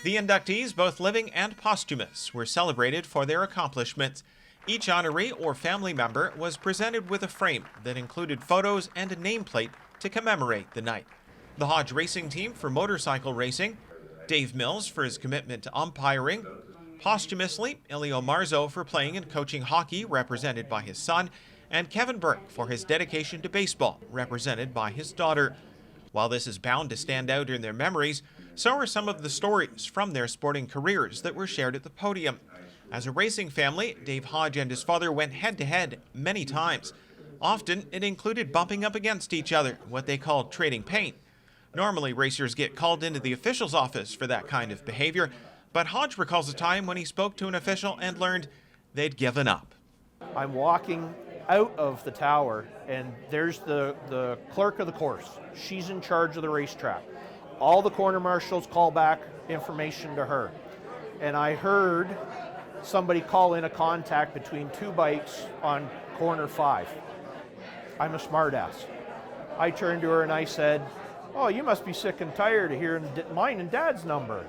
The inductees, both living and posthumous, were celebrated for their accomplishments. Each honoree or family member was presented with a frame that included photos and a nameplate to commemorate the night. The Hodge Racing Team for motorcycle racing, Dave Mills for his commitment to umpiring, posthumously, Elio Marzo for playing and coaching hockey, represented by his son, and Kevin Burke for his dedication to baseball, represented by his daughter. While this is bound to stand out in their memories, so are some of the stories from their sporting careers that were shared at the podium. As a racing family, Dave Hodge and his father went head-to-head many times. Often, it included bumping up against each other, what they called trading paint. Normally, racers get called into the official's office for that kind of behavior, but Hodge recalls a time when he spoke to an official and learned they'd given up. I'm walking out of the tower, and there's the clerk of the course. She's in charge of the racetrack. All the corner marshals call back information to her. And I heard somebody call in a contact between two bikes on corner 5. I'm a smartass. I turned to her and I said, "Oh, you must be sick and tired of hearing mine and Dad's number."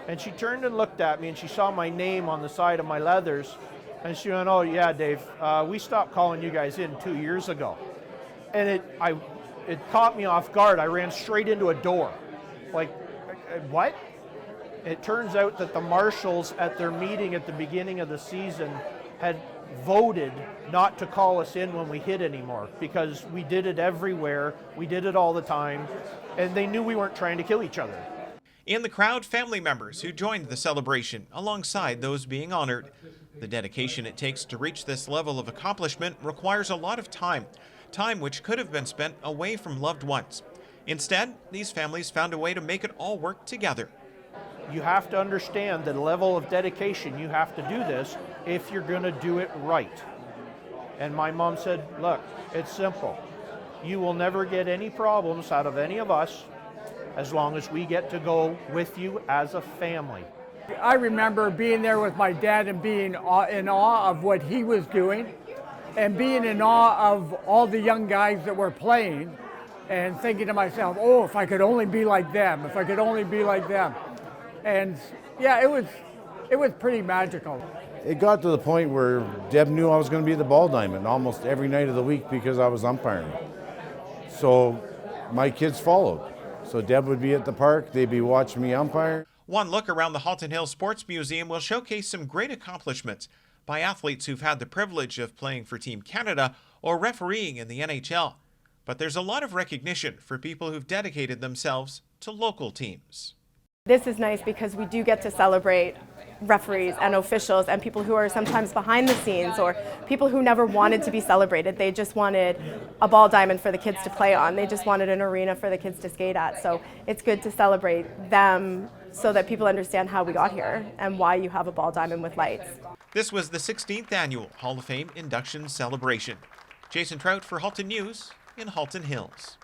And she turned and looked at me and she saw my name on the side of my leathers. And she went, "Oh yeah, Dave, we stopped calling you guys in 2 years ago." And it caught me off guard. I ran straight into a door. Like, what? It turns out that the marshals at their meeting at the beginning of the season had voted not to call us in when we hit anymore because we did it everywhere, we did it all the time, and they knew we weren't trying to kill each other. In the crowd, family members who joined the celebration alongside those being honored. The dedication it takes to reach this level of accomplishment requires a lot of time which could have been spent away from loved ones. Instead, these families found a way to make it all work together. You have to understand the level of dedication you have to do this if you're going to do it right. And my mom said, "Look, it's simple. You will never get any problems out of any of us as long as we get to go with you as a family." I remember being there with my dad and being in awe of what he was doing and being in awe of all the young guys that were playing and thinking to myself, "Oh, if I could only be like them, if I could only be like them." And yeah, it was pretty magical. It got to the point where Deb knew I was going to be at the ball diamond almost every night of the week because I was umpiring. So my kids followed. So Deb would be at the park, they'd be watching me umpire. One look around the Halton Hills Sports Museum will showcase some great accomplishments by athletes who've had the privilege of playing for Team Canada or refereeing in the NHL. But there's a lot of recognition for people who've dedicated themselves to local teams. This is nice because we do get to celebrate referees and officials and people who are sometimes behind the scenes or people who never wanted to be celebrated. They just wanted a ball diamond for the kids to play on. They just wanted an arena for the kids to skate at. So it's good to celebrate them so that people understand how we got here and why you have a ball diamond with lights. This was the 16th annual Hall of Fame induction celebration. Jason Trout for Halton News in Halton Hills.